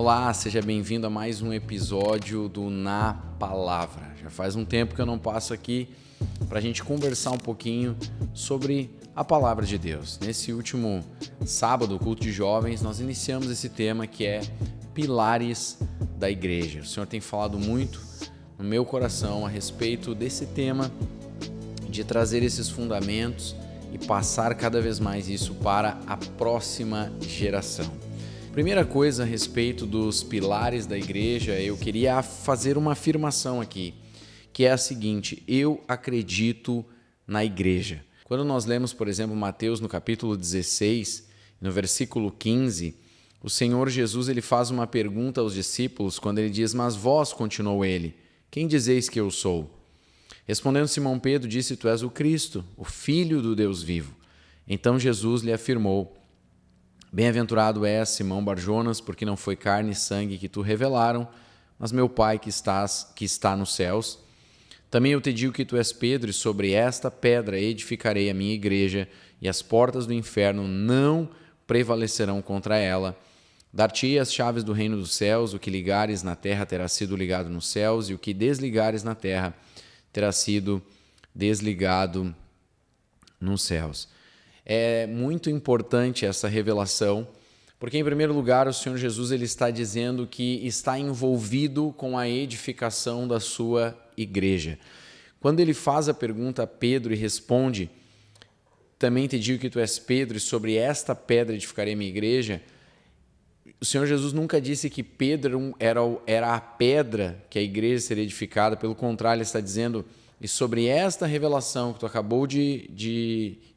Olá, seja bem-vindo a mais um episódio do Na Palavra. Já faz um tempo que eu não passo aqui para a gente conversar um pouquinho sobre a Palavra de Deus. Nesse último sábado, culto de jovens, nós iniciamos esse tema que é Pilares da Igreja. O Senhor tem falado muito no meu coração a respeito desse tema, de trazer esses fundamentos e passar cada vez mais isso para a próxima geração. Primeira coisa a respeito dos pilares da igreja, eu queria fazer uma afirmação aqui, que é a seguinte: eu acredito na igreja. Quando nós lemos, por exemplo, Mateus no capítulo 16, no versículo 15, o Senhor Jesus ele faz uma pergunta aos discípulos quando ele diz: mas vós, continuou ele, quem dizeis que eu sou? Respondendo Simão Pedro, disse: tu és o Cristo, o Filho do Deus vivo. Então Jesus lhe afirmou: bem-aventurado és, Simão Barjonas, porque não foi carne e sangue que tu revelaram, mas meu Pai que está nos céus. Também eu te digo que tu és Pedro, e sobre esta pedra edificarei a minha igreja, e as portas do inferno não prevalecerão contra ela. Dar-te-ei as chaves do reino dos céus, o que ligares na terra terá sido ligado nos céus, e o que desligares na terra terá sido desligado nos céus. É muito importante essa revelação, porque em primeiro lugar o Senhor Jesus ele está dizendo que está envolvido com a edificação da sua igreja. Quando ele faz a pergunta a Pedro e responde: também te digo que tu és Pedro, e sobre esta pedra edificarei minha igreja, o Senhor Jesus nunca disse que Pedro era a pedra que a igreja seria edificada. Pelo contrário, ele está dizendo: e sobre esta revelação que tu acabou de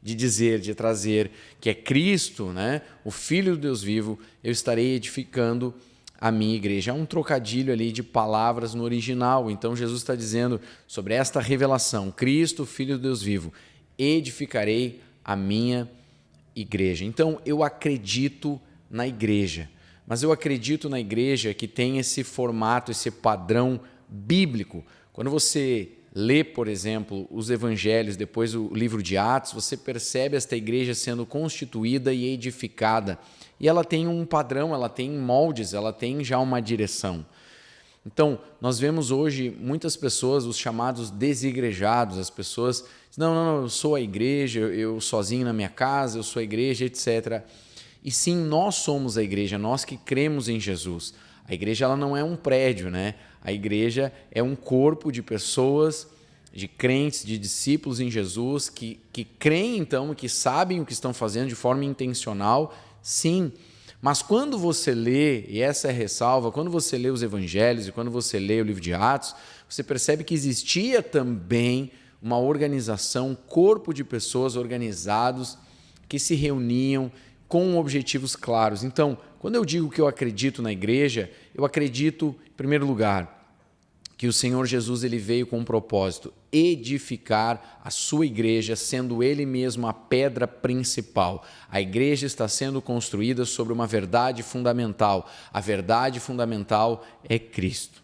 dizer, de trazer, que é Cristo, né, o Filho do Deus vivo, eu estarei edificando a minha igreja. Há um trocadilho ali de palavras no original. Então Jesus está dizendo: sobre esta revelação, Cristo, o Filho do Deus vivo, edificarei a minha igreja. Então eu acredito na igreja. Mas eu acredito na igreja que tem esse formato, esse padrão bíblico. Quando você lê, por exemplo, os evangelhos, depois o livro de Atos, você percebe esta igreja sendo constituída e edificada. E ela tem um padrão, ela tem moldes, ela tem já uma direção. Então, nós vemos hoje muitas pessoas, os chamados desigrejados, as pessoas dizem: não, eu sou a igreja, eu sozinho na minha casa, eu sou a igreja, etc. E sim, nós somos a igreja, nós que cremos em Jesus. A igreja ela não é um prédio, né? A igreja é um corpo de pessoas, de crentes, de discípulos em Jesus, que creem então, que sabem o que estão fazendo de forma intencional, sim. Mas quando você lê, e essa é a ressalva, quando você lê os evangelhos e quando você lê o livro de Atos, você percebe que existia também uma organização, um corpo de pessoas organizados que se reuniam com objetivos claros. Então, quando eu digo que eu acredito na igreja, eu acredito, em primeiro lugar, que o Senhor Jesus ele veio com um propósito: edificar a sua igreja, sendo Ele mesmo a pedra principal. A igreja está sendo construída sobre uma verdade fundamental. A verdade fundamental é Cristo.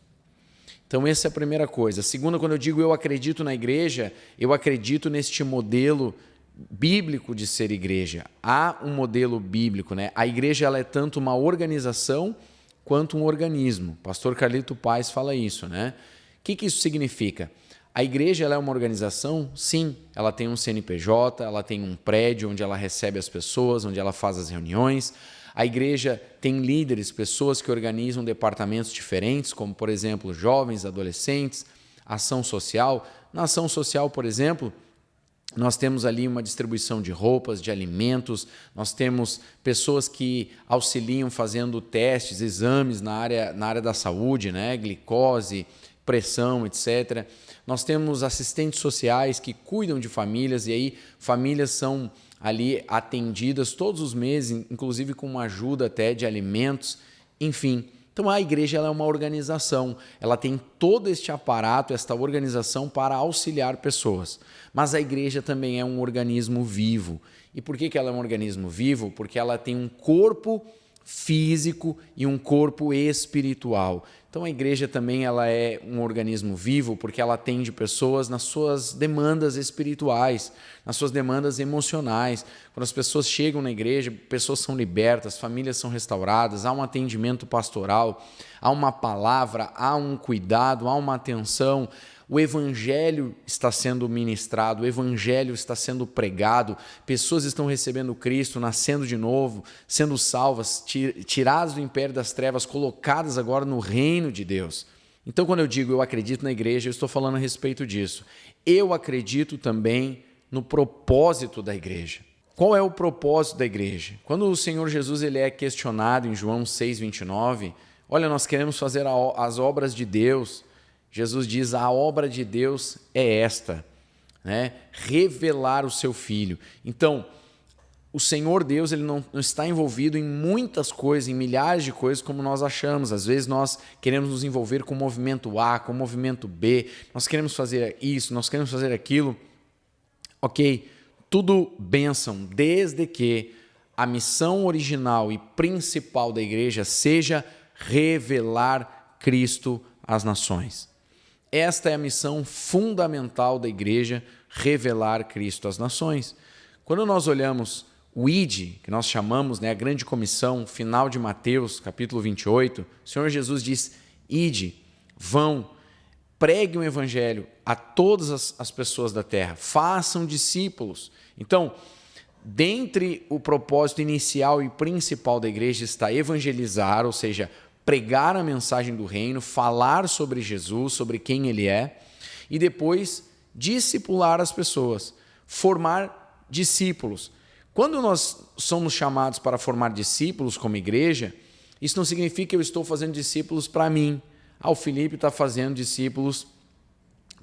Então, essa é a primeira coisa. A segunda, quando eu digo eu acredito na igreja, eu acredito neste modelo bíblico de ser igreja. Há um modelo bíblico, né? A igreja ela é tanto uma organização quanto um organismo. O pastor Carlito Paes fala isso, né? O que isso significa? A igreja ela é uma organização? Sim, ela tem um CNPJ, ela tem um prédio onde ela recebe as pessoas, onde ela faz as reuniões. A igreja tem líderes, pessoas que organizam departamentos diferentes, como, por exemplo, jovens, adolescentes, ação social. Na ação social, por exemplo, nós temos ali uma distribuição de roupas, de alimentos, nós temos pessoas que auxiliam fazendo testes, exames na área da saúde, né? Glicose, pressão, etc. Nós temos assistentes sociais que cuidam de famílias, e aí famílias são ali atendidas todos os meses, inclusive com uma ajuda até de alimentos, enfim. Então a igreja ela é uma organização, ela tem todo este aparato, esta organização para auxiliar pessoas. Mas a igreja também é um organismo vivo. E por que ela é um organismo vivo? Porque ela tem um corpo físico e um corpo espiritual. Então a igreja também ela é um organismo vivo porque ela atende pessoas nas suas demandas espirituais, nas suas demandas emocionais. Quando as pessoas chegam na igreja, pessoas são libertas, famílias são restauradas, há um atendimento pastoral, há uma palavra, há um cuidado, há uma atenção. O evangelho está sendo ministrado, o evangelho está sendo pregado, pessoas estão recebendo Cristo, nascendo de novo, sendo salvas, tiradas do império das trevas, colocadas agora no reino de Deus. Então, quando eu digo eu acredito na igreja, eu estou falando a respeito disso. Eu acredito também no propósito da igreja. Qual é o propósito da igreja? Quando o Senhor Jesus ele é questionado em João 6,29, olha, nós queremos fazer as obras de Deus. Jesus diz, a obra de Deus é esta, né? Revelar o seu Filho. Então, o Senhor Deus ele não está envolvido em muitas coisas, em milhares de coisas como nós achamos. Às vezes nós queremos nos envolver com o movimento A, com o movimento B, nós queremos fazer isso, nós queremos fazer aquilo. Ok, tudo bênção, desde que a missão original e principal da igreja seja revelar Cristo às nações. Esta é a missão fundamental da igreja, revelar Cristo às nações. Quando nós olhamos o ID, que nós chamamos, né, a grande comissão, final de Mateus, capítulo 28, o Senhor Jesus diz, ID, vão, preguem o evangelho a todas as pessoas da terra, façam discípulos. Então, dentre o propósito inicial e principal da igreja está evangelizar, ou seja, pregar a mensagem do reino, falar sobre Jesus, sobre quem ele é, e depois discipular as pessoas, formar discípulos. Quando nós somos chamados para formar discípulos como igreja, isso não significa que eu estou fazendo discípulos para mim. O Felipe está fazendo discípulos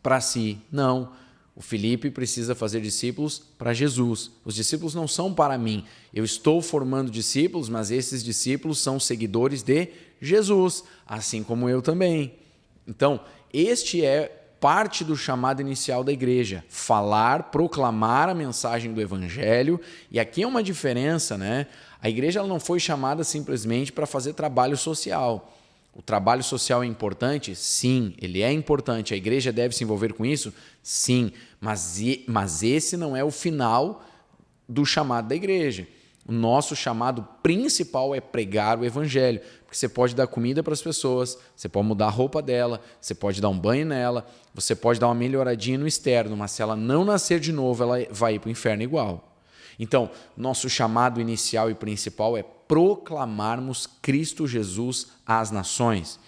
para si. Não. O Felipe precisa fazer discípulos para Jesus. Os discípulos não são para mim. Eu estou formando discípulos, mas esses discípulos são seguidores de Jesus, assim como eu também. Então, este é parte do chamado inicial da igreja. Falar, proclamar a mensagem do evangelho. E aqui é uma diferença, né? A igreja ela não foi chamada simplesmente para fazer trabalho social. O trabalho social é importante? Sim, ele é importante. A igreja deve se envolver com isso? Sim, mas esse não é o final do chamado da igreja. O nosso chamado principal é pregar o evangelho, porque você pode dar comida para as pessoas, você pode mudar a roupa dela, você pode dar um banho nela, você pode dar uma melhoradinha no externo, mas se ela não nascer de novo, ela vai ir para o inferno igual. Então, nosso chamado inicial e principal é proclamarmos Cristo Jesus às nações.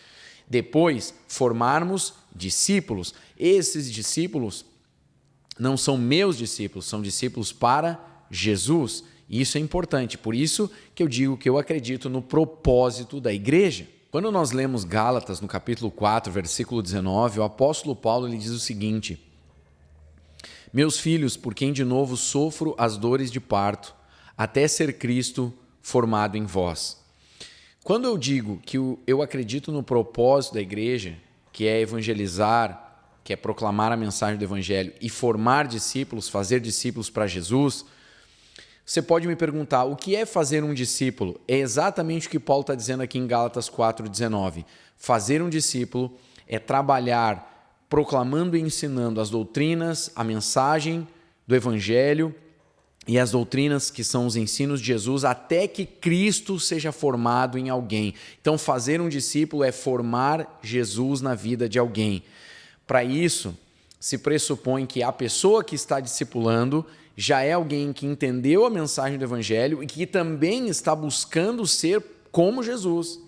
Depois, formarmos discípulos. Esses discípulos não são meus discípulos, são discípulos para Jesus. E isso é importante, por isso que eu digo que eu acredito no propósito da igreja. Quando nós lemos Gálatas, no capítulo 4, versículo 19, o apóstolo Paulo ele diz o seguinte: meus filhos, por quem de novo sofro as dores de parto, até ser Cristo formado em vós. Quando eu digo que eu acredito no propósito da igreja, que é evangelizar, que é proclamar a mensagem do evangelho e formar discípulos, fazer discípulos para Jesus, você pode me perguntar, o que é fazer um discípulo? É exatamente o que Paulo está dizendo aqui em Gálatas 4,19. Fazer um discípulo é trabalhar proclamando e ensinando as doutrinas, a mensagem do evangelho e as doutrinas que são os ensinos de Jesus até que Cristo seja formado em alguém. Então, fazer um discípulo é formar Jesus na vida de alguém. Para isso, se pressupõe que a pessoa que está discipulando já é alguém que entendeu a mensagem do evangelho e que também está buscando ser como Jesus.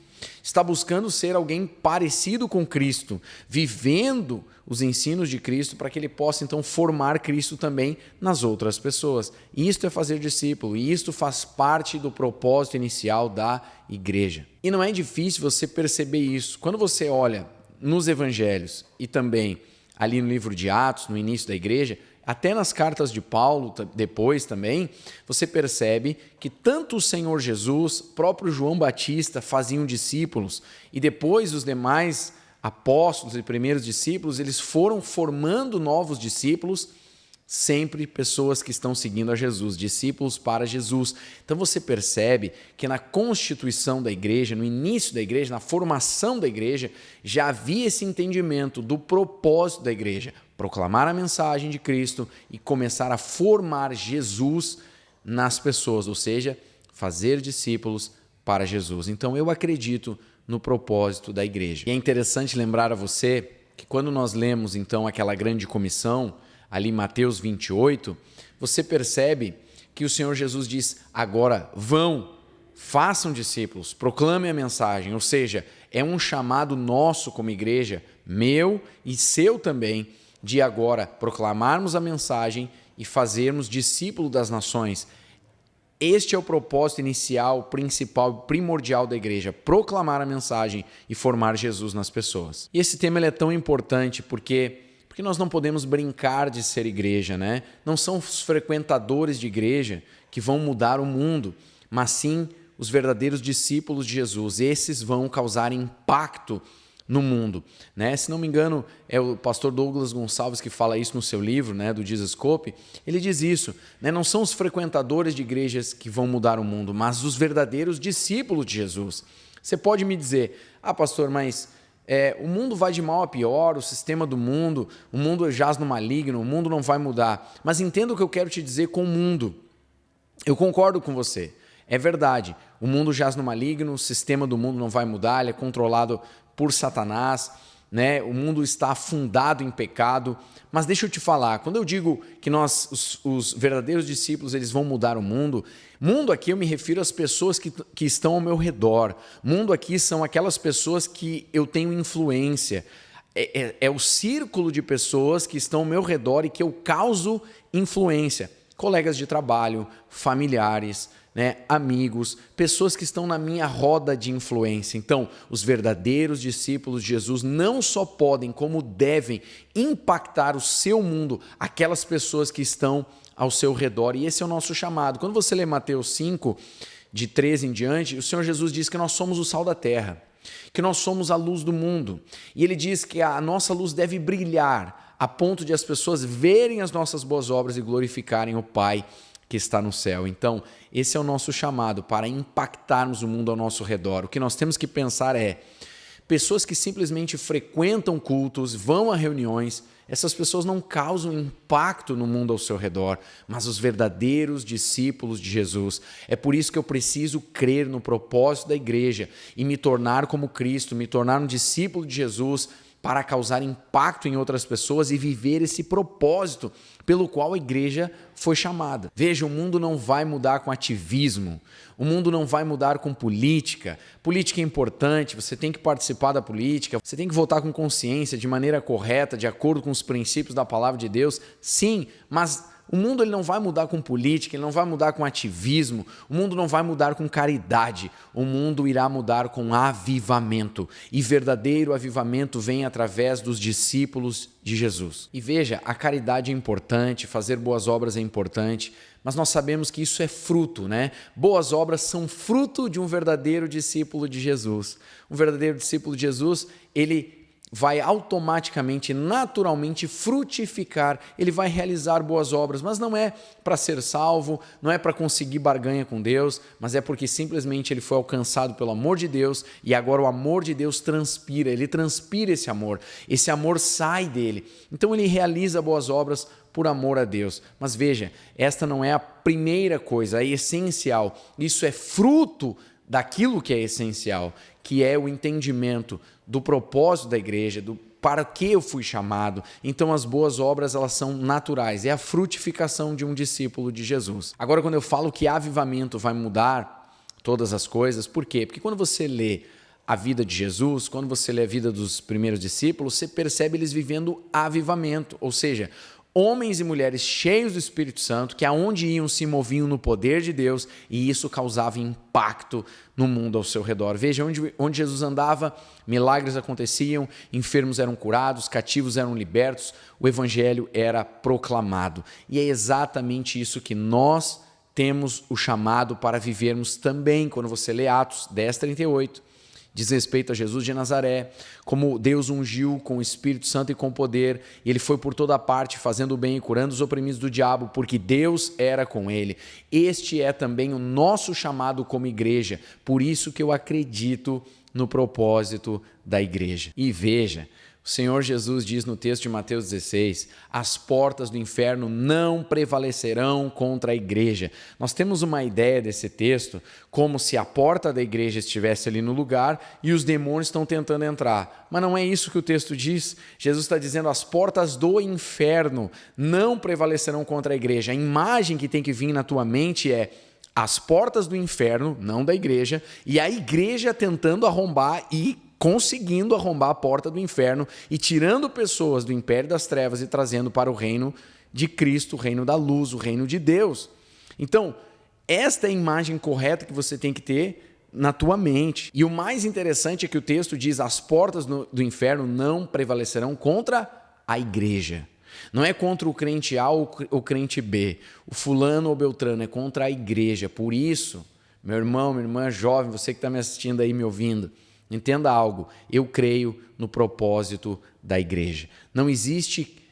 Está buscando ser alguém parecido com Cristo, vivendo os ensinos de Cristo para que ele possa então formar Cristo também nas outras pessoas. Isto é fazer discípulo e isto faz parte do propósito inicial da igreja. E não é difícil você perceber isso. Quando você olha nos evangelhos e também ali no livro de Atos, no início da igreja, até nas cartas de Paulo, depois também, você percebe que tanto o Senhor Jesus, próprio João Batista faziam discípulos e depois os demais apóstolos e primeiros discípulos, eles foram formando novos discípulos Sempre pessoas que estão seguindo a Jesus, discípulos para Jesus. Então você percebe que na constituição da igreja, no início da igreja, na formação da igreja, já havia esse entendimento do propósito da igreja: proclamar a mensagem de Cristo e começar a formar Jesus nas pessoas, ou seja, fazer discípulos para Jesus. Então eu acredito no propósito da igreja. E é interessante lembrar a você que quando nós lemos então aquela grande comissão, ali em Mateus 28, você percebe que o Senhor Jesus diz: agora vão, façam discípulos, proclamem a mensagem. Ou seja, é um chamado nosso como igreja, meu e seu também, de agora proclamarmos a mensagem e fazermos discípulo das nações. Este é o propósito inicial, principal, primordial da igreja: proclamar a mensagem e formar Jesus nas pessoas. E esse tema ele é tão importante porque nós não podemos brincar de ser igreja, né? Não são os frequentadores de igreja que vão mudar o mundo, mas sim os verdadeiros discípulos de Jesus. Esses vão causar impacto no mundo, né? Se não me engano, é o pastor Douglas Gonçalves que fala isso no seu livro, né, do Jesus Scope. Ele diz isso, né? Não são os frequentadores de igrejas que vão mudar o mundo, mas os verdadeiros discípulos de Jesus. Você pode me dizer: ah, pastor, mas o mundo vai de mal a pior, o sistema do mundo, o mundo jaz no maligno, o mundo não vai mudar. Mas entenda o que eu quero te dizer com o mundo. Eu concordo com você. É verdade, o mundo jaz no maligno, o sistema do mundo não vai mudar, ele é controlado por Satanás, né? O mundo está afundado em pecado. Mas deixa eu te falar, quando eu digo que nós, os verdadeiros discípulos, eles vão mudar o mundo aqui eu me refiro às pessoas que estão ao meu redor. Mundo aqui são aquelas pessoas que eu tenho influência. É o círculo de pessoas que estão ao meu redor e que eu causo influência. Colegas de trabalho, familiares, né, amigos, pessoas que estão na minha roda de influência. Então, os verdadeiros discípulos de Jesus não só podem, como devem impactar o seu mundo, aquelas pessoas que estão ao seu redor. E esse é o nosso chamado. Quando você lê Mateus 5, de 13 em diante, o Senhor Jesus diz que nós somos o sal da terra, que nós somos a luz do mundo. E ele diz que a nossa luz deve brilhar a ponto de as pessoas verem as nossas boas obras e glorificarem o Pai que está no céu. Então, esse é o nosso chamado para impactarmos o mundo ao nosso redor. O que nós temos que pensar é: pessoas que simplesmente frequentam cultos, vão a reuniões, essas pessoas não causam impacto no mundo ao seu redor, mas os verdadeiros discípulos de Jesus. É por isso que eu preciso crer no propósito da igreja e me tornar como Cristo, me tornar um discípulo de Jesus, para causar impacto em outras pessoas e viver esse propósito pelo qual a igreja foi chamada. Veja, o mundo não vai mudar com ativismo, o mundo não vai mudar com política. Política é importante, você tem que participar da política, você tem que votar com consciência, de maneira correta, de acordo com os princípios da palavra de Deus, sim, mas o mundo ele não vai mudar com política, ele não vai mudar com ativismo, o mundo não vai mudar com caridade, o mundo irá mudar com avivamento. E verdadeiro avivamento vem através dos discípulos de Jesus. E veja, a caridade é importante, fazer boas obras é importante, mas nós sabemos que isso é fruto, né? Boas obras são fruto de um verdadeiro discípulo de Jesus. Um verdadeiro discípulo de Jesus, ele vai automaticamente, naturalmente frutificar, ele vai realizar boas obras, mas não é para ser salvo, não é para conseguir barganha com Deus, mas é porque simplesmente ele foi alcançado pelo amor de Deus e agora o amor de Deus transpira, ele transpira esse amor sai dele. Então ele realiza boas obras por amor a Deus. Mas veja, esta não é a primeira coisa, é essencial. Isso é fruto daquilo que é essencial, que é o entendimento do propósito da igreja, do para que eu fui chamado. Então as boas obras elas são naturais, é a frutificação de um discípulo de Jesus. Agora, quando eu falo que avivamento vai mudar todas as coisas, por quê? Porque quando você lê a vida de Jesus, quando você lê a vida dos primeiros discípulos, você percebe eles vivendo avivamento, ou seja, homens e mulheres cheios do Espírito Santo, que aonde iam se moviam no poder de Deus, e isso causava impacto no mundo ao seu redor. Veja, onde Jesus andava, milagres aconteciam, enfermos eram curados, cativos eram libertos, o evangelho era proclamado. E é exatamente isso que nós temos o chamado para vivermos também. Quando você lê Atos 10:38, diz respeito a Jesus de Nazaré, como Deus ungiu com o Espírito Santo e com poder, e ele foi por toda parte fazendo o bem e curando os oprimidos do diabo, porque Deus era com ele. Este é também o nosso chamado como igreja, por isso que eu acredito no propósito da igreja. E veja, o Senhor Jesus diz no texto de Mateus 16, as portas do inferno não prevalecerão contra a igreja. Nós temos uma ideia desse texto como se a porta da igreja estivesse ali no lugar e os demônios estão tentando entrar. Mas não é isso que o texto diz. Jesus está dizendo as portas do inferno não prevalecerão contra a igreja. A imagem que tem que vir na tua mente é as portas do inferno, não da igreja, e a igreja tentando arrombar e conseguindo arrombar a porta do inferno e tirando pessoas do império das trevas e trazendo para o reino de Cristo, o reino da luz, o reino de Deus. Então, esta é a imagem correta que você tem que ter na tua mente. E o mais interessante é que o texto diz: as portas do inferno não prevalecerão contra a igreja. Não é contra o crente A ou o crente B, o fulano ou beltrano, é contra a igreja. Por isso, meu irmão, minha irmã jovem, você que está me assistindo aí, me ouvindo, entenda algo, eu creio no propósito da igreja. Não existe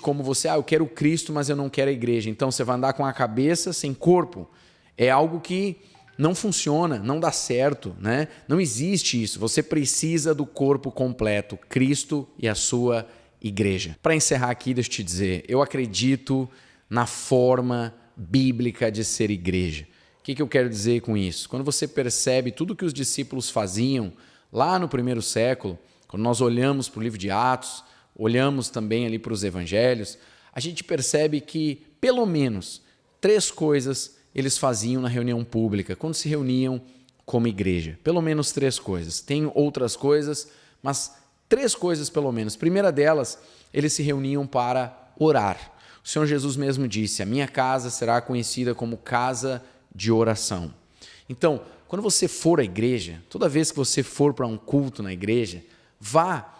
como você, eu quero Cristo, mas eu não quero a igreja. Então você vai andar com a cabeça sem corpo. É algo que não funciona, não dá certo, né? Não existe isso. Você precisa do corpo completo, Cristo e a sua igreja. Para encerrar aqui, deixa eu te dizer, eu acredito na forma bíblica de ser igreja. O que eu quero dizer com isso? Quando você percebe tudo que os discípulos faziam lá no primeiro século, quando nós olhamos para o livro de Atos, olhamos também ali para os evangelhos, a gente percebe que pelo menos 3 coisas eles faziam na reunião pública, quando se reuniam como igreja. Pelo menos 3 coisas. Tem outras coisas, mas 3 coisas pelo menos. Primeira delas, eles se reuniam para orar. O Senhor Jesus mesmo disse: a minha casa será conhecida como casa de oração. Então, quando você for à igreja, toda vez que você for para um culto na igreja, vá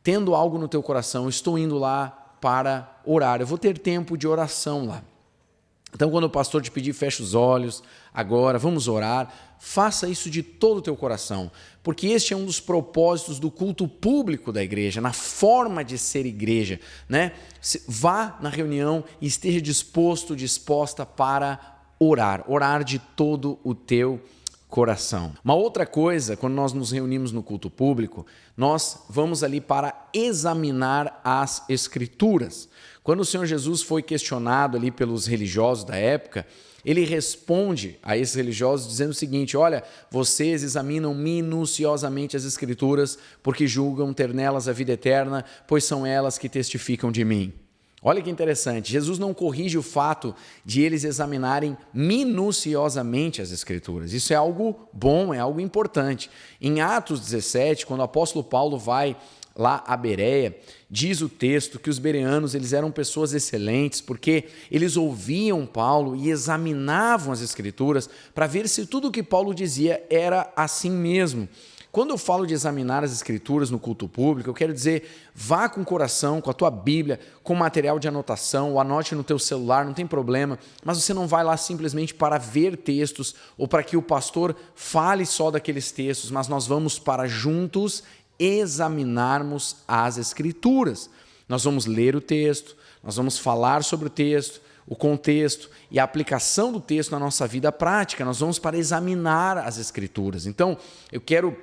tendo algo no teu coração: estou indo lá para orar, eu vou ter tempo de oração lá. Então, quando o pastor te pedir, fecha os olhos, agora vamos orar, faça isso de todo o teu coração, porque este é um dos propósitos do culto público da igreja, na forma de ser igreja, né? Vá na reunião e esteja disposto, disposta para orar de todo o teu coração. Uma outra coisa, quando nós nos reunimos no culto público, nós vamos ali para examinar as Escrituras. Quando o Senhor Jesus foi questionado ali pelos religiosos da época, ele responde a esses religiosos dizendo o seguinte: olha, vocês examinam minuciosamente as Escrituras porque julgam ter nelas a vida eterna, pois são elas que testificam de mim. Olha que interessante, Jesus não corrige o fato de eles examinarem minuciosamente as Escrituras. Isso é algo bom, é algo importante. Em Atos 17, quando o apóstolo Paulo vai lá a Bereia, diz o texto que os bereanos eles eram pessoas excelentes porque eles ouviam Paulo e examinavam as Escrituras para ver se tudo o que Paulo dizia era assim mesmo. Quando eu falo de examinar as Escrituras no culto público, eu quero dizer, vá com o coração, com a tua Bíblia, com material de anotação, ou anote no teu celular, não tem problema, mas você não vai lá simplesmente para ver textos ou para que o pastor fale só daqueles textos, mas nós vamos para juntos examinarmos as Escrituras. Nós vamos ler o texto, nós vamos falar sobre o texto, o contexto e a aplicação do texto na nossa vida prática. Nós vamos para examinar as Escrituras. Então, eu quero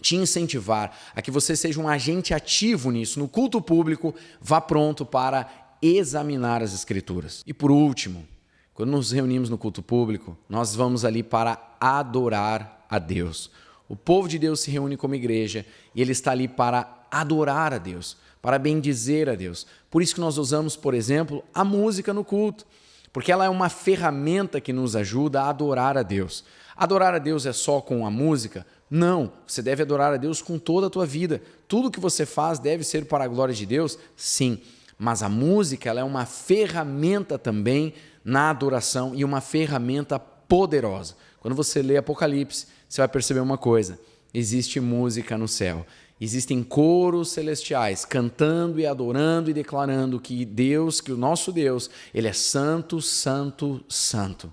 te incentivar a que você seja um agente ativo nisso. No culto público, vá pronto para examinar as Escrituras. E por último, quando nos reunimos no culto público, nós vamos ali para adorar a Deus. O povo de Deus se reúne como igreja e ele está ali para adorar a Deus, para bendizer a Deus. Por isso que nós usamos, por exemplo, a música no culto, porque ela é uma ferramenta que nos ajuda a adorar a Deus. Adorar a Deus é só com a música? Não, você deve adorar a Deus com toda a tua vida. Tudo que você faz deve ser para a glória de Deus? Sim, mas a música ela é uma ferramenta também na adoração e uma ferramenta poderosa. Quando você lê Apocalipse, você vai perceber uma coisa: existe música no céu. Existem coros celestiais cantando e adorando e declarando que Deus, que o nosso Deus, Ele é santo, santo, santo.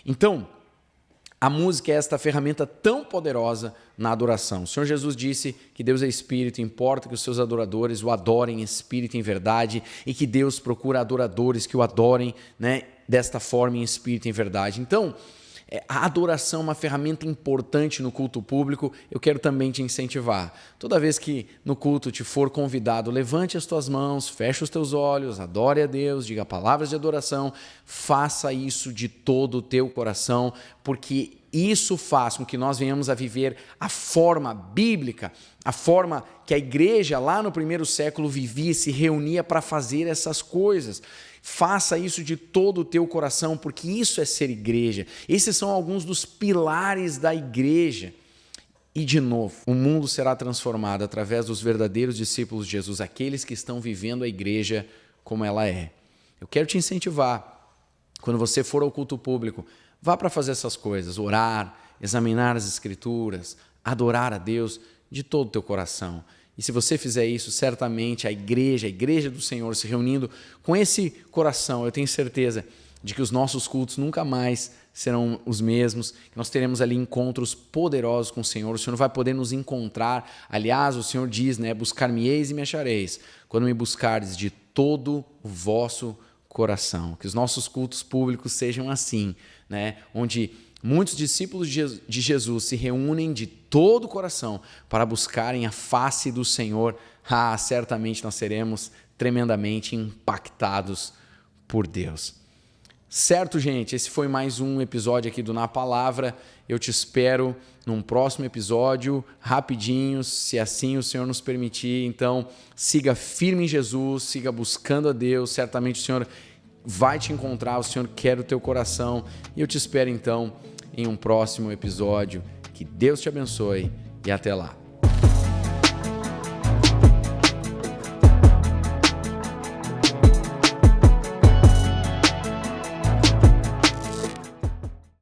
Então, A música é esta ferramenta tão poderosa na adoração. O Senhor Jesus disse que Deus é espírito, importa que os seus adoradores o adorem em espírito e em verdade, e que Deus procura adoradores que o adorem, né, desta forma, em espírito e em verdade. Então, a adoração é uma ferramenta importante no culto público. Eu quero também te incentivar. Toda vez que no culto te for convidado, levante as tuas mãos, feche os teus olhos, adore a Deus, diga palavras de adoração, faça isso de todo o teu coração, porque isso faz com que nós venhamos a viver a forma bíblica, a forma que a igreja lá no primeiro século vivia, se reunia para fazer essas coisas. Faça isso de todo o teu coração, porque isso é ser igreja. Esses são alguns dos pilares da igreja. E, de novo, o mundo será transformado através dos verdadeiros discípulos de Jesus, aqueles que estão vivendo a igreja como ela é. Eu quero te incentivar, quando você for ao culto público, vá para fazer essas coisas, orar, examinar as Escrituras, adorar a Deus de todo o teu coração. E se você fizer isso, certamente a igreja do Senhor se reunindo com esse coração, eu tenho certeza de que os nossos cultos nunca mais serão os mesmos, que nós teremos ali encontros poderosos com o Senhor vai poder nos encontrar. Aliás, o Senhor diz, né, buscar-me-eis e me achareis, quando me buscardes de todo o vosso coração. Que os nossos cultos públicos sejam assim, né, onde muitos discípulos de Jesus se reúnem de todo o coração para buscarem a face do Senhor. Certamente nós seremos tremendamente impactados por Deus. Certo, gente? Esse foi mais um episódio aqui do Na Palavra. Eu te espero num próximo episódio, rapidinho, se assim o Senhor nos permitir. Então, siga firme em Jesus, siga buscando a Deus. Certamente o Senhor vai te encontrar, o Senhor quer o teu coração. E eu te espero, então, em um próximo episódio. Que Deus te abençoe e até lá.